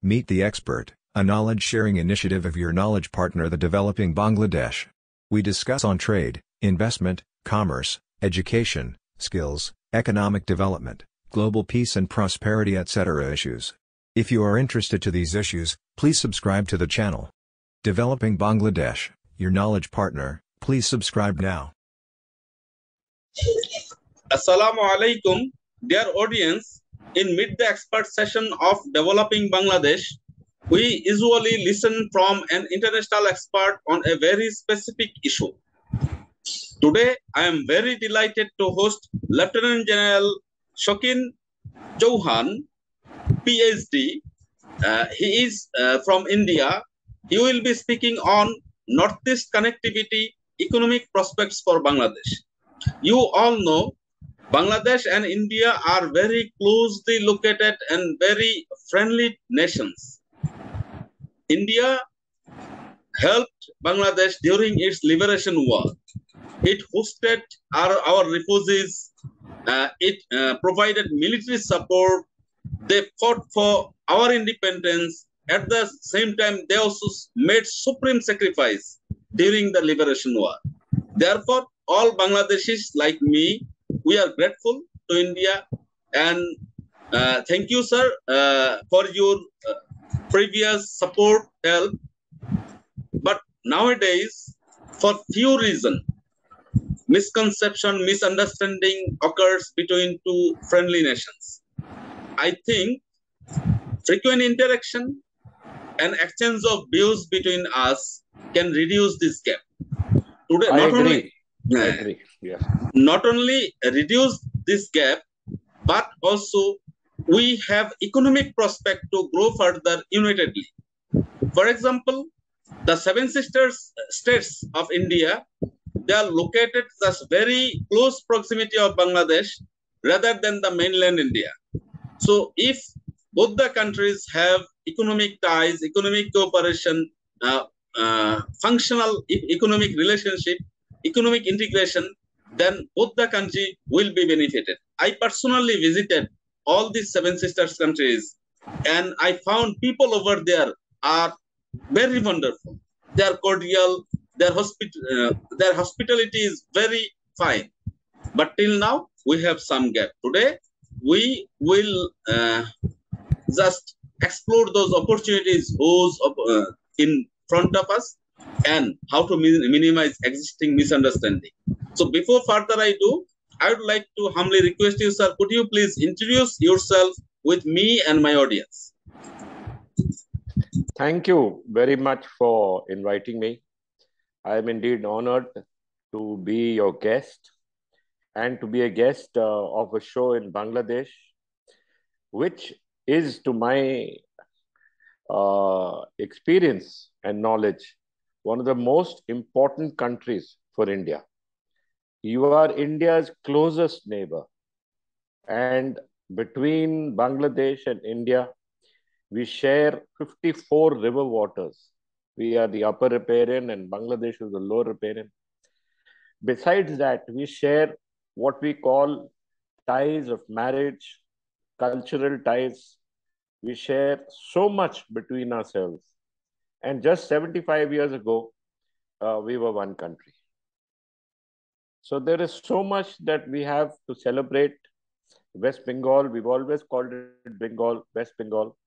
Meet the Expert, a knowledge-sharing initiative of your knowledge partner, the Developing Bangladesh. We discuss on trade, investment, commerce, education, skills, economic development, global peace and prosperity, etc. issues. If you are interested to these issues, please subscribe to the channel. Developing Bangladesh, your knowledge partner, please subscribe now. Assalamu alaikum, dear audience. In Meet the Expert session of Developing Bangladesh, we usually listen from an international expert on a very specific issue. Today, I am very delighted to host Lieutenant General Shokin Chauhan, PhD. He is from India. He will be speaking on Northeast connectivity, economic prospects for Bangladesh. You all know Bangladesh and India are very closely located and very friendly nations. India helped Bangladesh during its liberation war. It hosted our refugees. It provided military support. They fought for our independence. At the same time, they also made supreme sacrifice during the liberation war. Therefore, all Bangladeshis like me, we are grateful to India, and thank you, sir, for your previous support, help. But nowadays, for few reasons, misconception, misunderstanding occurs between two friendly nations. I think frequent interaction and exchange of views between us can reduce this gap. Today, I agree. Yeah. Not only reduce this gap, but also we have economic prospect to grow further unitedly. For example, the Seven Sisters states of India, they are located just very close proximity of Bangladesh rather than the mainland India. So if both the countries have economic ties, economic cooperation, functional economic relationship, economic integration, then both the country will be benefited. I personally visited all these Seven Sisters countries, and I found people over there are very wonderful. They are cordial. Their hospitality is very fine. But till now, we have some gap. Today, we will just explore those opportunities who's in front of us and how to minimize existing misunderstanding. So before further I do, I would like to humbly request you, sir, could you please introduce yourself with me and my audience? Thank you very much for inviting me. I am indeed honored to be your guest and to be a guest of a show in Bangladesh, which is, to my experience and knowledge, one of the most important countries for India. You are India's closest neighbor. And between Bangladesh and India, we share 54 river waters. We are the upper riparian and Bangladesh is the lower riparian. Besides that, we share what we call ties of marriage, cultural ties. We share so much between ourselves. And just 75 years ago, we were one country. So there is so much that we have to celebrate. West Bengal, we've always called it Bengal, West Bengal,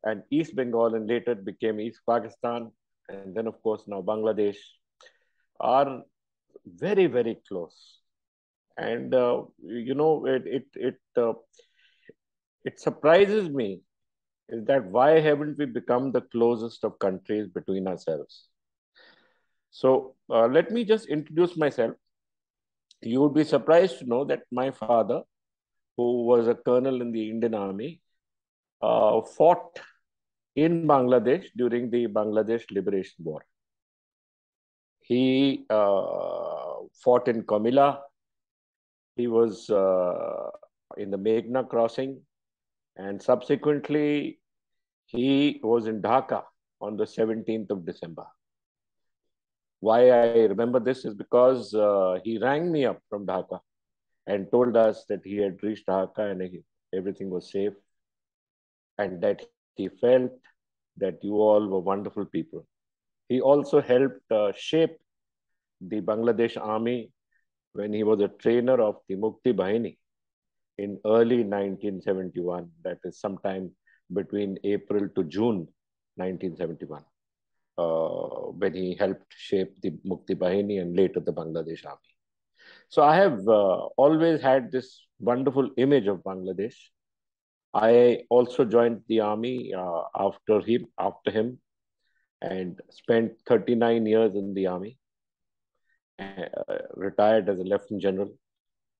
and East Bengal, and later it became East Pakistan. And then, of course, now Bangladesh are very, very close. And, you know, it surprises me is that why haven't we become the closest of countries between ourselves? So let me just introduce myself. You would be surprised to know that my father, who was a colonel in the Indian Army, fought in Bangladesh during the Bangladesh Liberation War. He fought in Comilla. He was in the Meghna crossing. And subsequently, he was in Dhaka on the 17th of December. Why I remember this is because he rang me up from Dhaka and told us that he had reached Dhaka and everything was safe, and that he felt that you all were wonderful people. He also helped shape the Bangladesh army when he was a trainer of the Mukti Bahini in early 1971. That is sometime between April to June 1971, when he helped shape the Mukti Bahini and later the Bangladesh army. So I have always had this wonderful image of Bangladesh. I also joined the army after him, and spent 39 years in the army. Retired as a lieutenant general,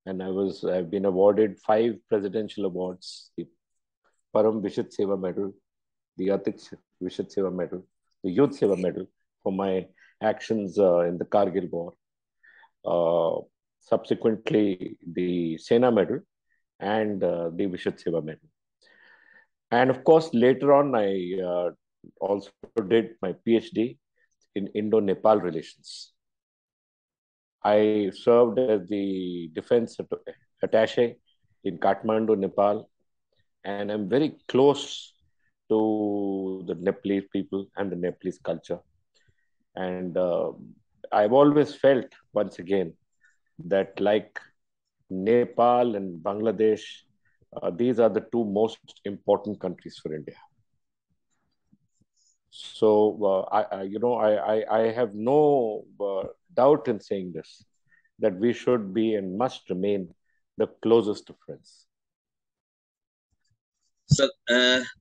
and I've been awarded 5 presidential awards: the Param Vishit Seva Medal, the Atik Vishit Seva Medal, the Youth Seva Medal for my actions in the Kargil War. Subsequently, the Sena Medal and the Vishit Seva Medal. And of course, later on, I also did my PhD in Indo-Nepal relations. I served as the defense attaché in Kathmandu, Nepal, and I'm very close to the Nepalese people and the Nepalese culture. And I've always felt, once again, that like Nepal and Bangladesh, these are the 2 most important countries for India. So I have no doubt in saying this, that we should be and must remain the closest of friends. Sir,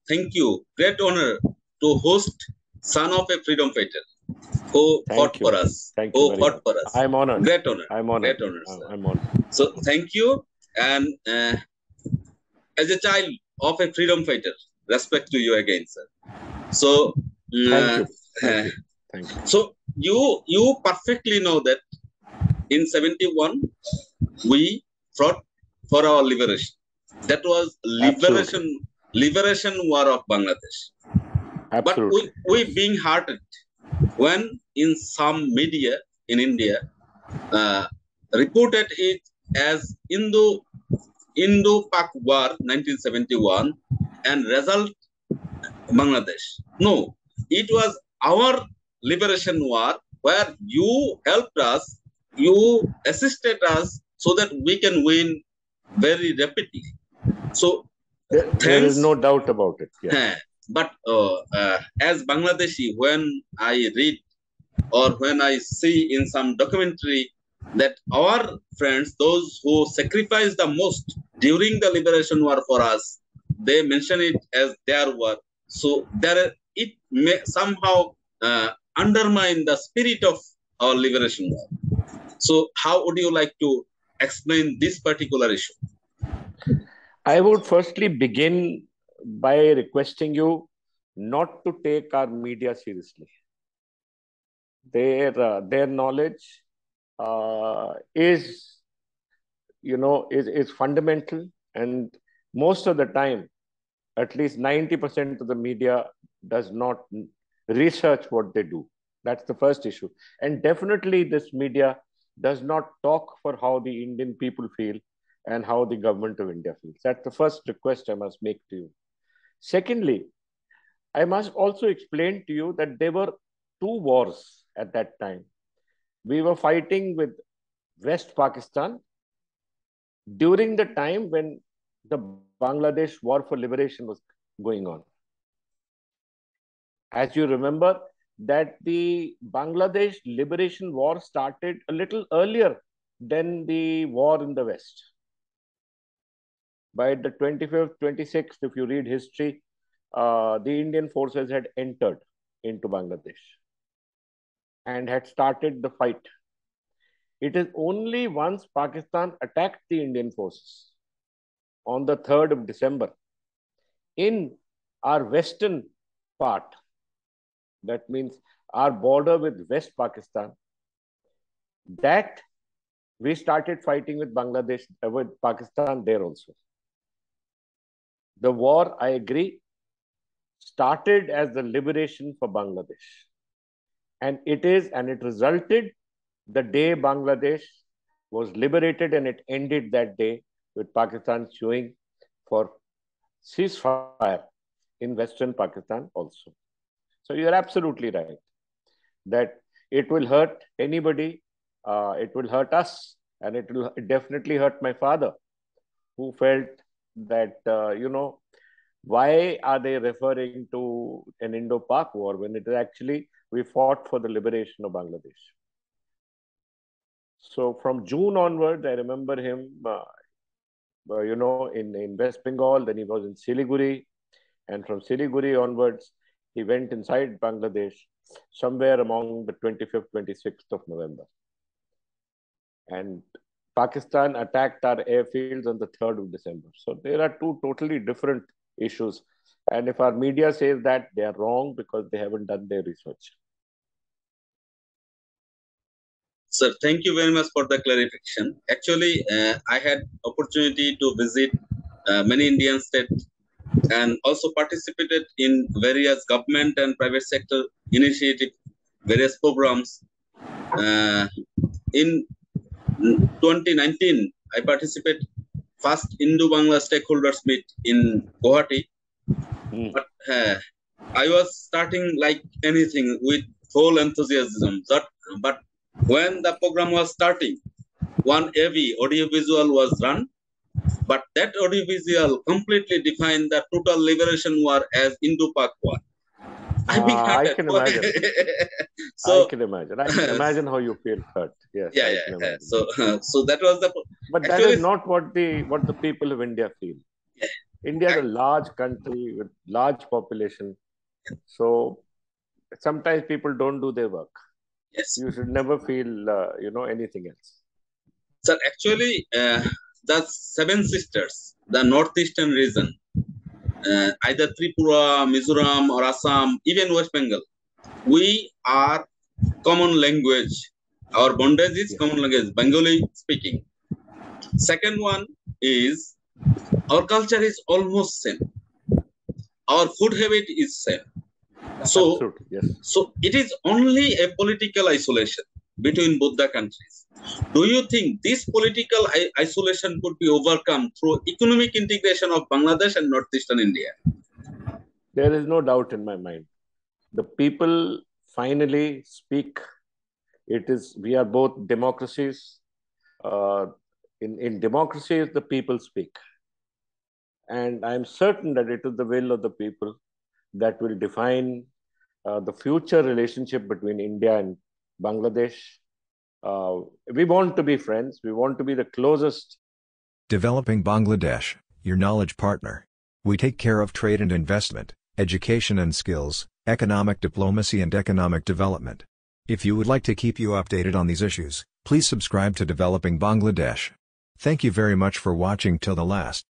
thank you. Great honor to host son of a freedom fighter who fought for us. Thank you very much. I'm honored. Great honor. I'm honored. Great honor, sir. I'm honored. So thank you. And as a child of a freedom fighter, respect to you again, sir. So thank you. Thank you. Thank you. So you perfectly know that in 71 we fought for our liberation. That was liberation war of Bangladesh. Absolutely. But we being hearted when in some media in India reported it as Indo-Pak War 1971 and result Bangladesh. No, it was our liberation war where you helped us, you assisted us so that we can win very rapidly. So there is no doubt about it. Yeah. But as Bangladeshi, when I read or when I see in some documentary that our friends, those who sacrificed the most during the liberation war for us, they mention it as their war. So it may somehow undermine the spirit of our liberation war. So how would you like to explain this particular issue? I would firstly begin by requesting you not to take our media seriously. Their knowledge is fundamental, and most of the time, at least 90% of the media does not research what they do. That's the first issue. And definitely this media does not talk for how the Indian people feel and how the government of India feels. That's the first request I must make to you. Secondly, I must also explain to you that there were 2 wars at that time. We were fighting with West Pakistan during the time when the Bangladesh War for Liberation was going on. As you remember, that the Bangladesh Liberation War started a little earlier than the war in the West. By the 25th, 26th, if you read history, the Indian forces had entered into Bangladesh and had started the fight. It is only once Pakistan attacked the Indian forces on the 3rd of December in our western part, that means our border with West Pakistan, that we started fighting with Bangladesh, with Pakistan there also. The war, I agree, started as the liberation for Bangladesh. And it resulted the day Bangladesh was liberated, and it ended that day with Pakistan suing for ceasefire in Western Pakistan also. So you're absolutely right that it will hurt anybody, it will hurt us, and it will definitely hurt my father, who felt that, why are they referring to an Indo-Pak war when it is actually we fought for the liberation of Bangladesh. So from June onwards, I remember him, in West Bengal, then he was in Siliguri, and from Siliguri onwards, he went inside Bangladesh somewhere among the 25th, 26th of November. And Pakistan attacked our airfields on the 3rd of December. So there are two totally different issues. And if our media says that, they are wrong because they haven't done their research. Sir, thank you very much for the clarification. Actually, I had opportunity to visit many Indian states and also participated in various government and private sector initiative, various programs. In 2019, I participated first Indo-Bangla stakeholders meet in Guwahati. But I was starting like anything with full enthusiasm. But when the program was starting, one AV audiovisual was run, but that audiovisual completely defined the total liberation war as Indo-Pak war. I can imagine. So, I can imagine how you feel hurt. Yes. Yeah. So that was the. But that is not what the people of India feel. Yeah. India is a large country with large population, so sometimes people don't do their work. Yes. You should never feel anything else. Sir, actually, the Seven Sisters, the northeastern region, either Tripura, Mizoram, or Assam, even West Bengal, we are common language. Our bondage is common language, Bengali speaking. Second one is our culture is almost same. Our food habit is same. So, yes. So it is only a political isolation between both the countries. Do you think this political isolation could be overcome through economic integration of Bangladesh and northeastern India? There is no doubt in my mind. The people finally speak. We are both democracies. In democracies, the people speak. And I'm certain that it is the will of the people that will define the future relationship between India and Bangladesh. We want to be friends. We want to be the closest. Developing Bangladesh, your knowledge partner. We take care of trade and investment, education and skills, economic diplomacy and economic development. If you would like to keep you updated on these issues, please subscribe to Developing Bangladesh. Thank you very much for watching till the last.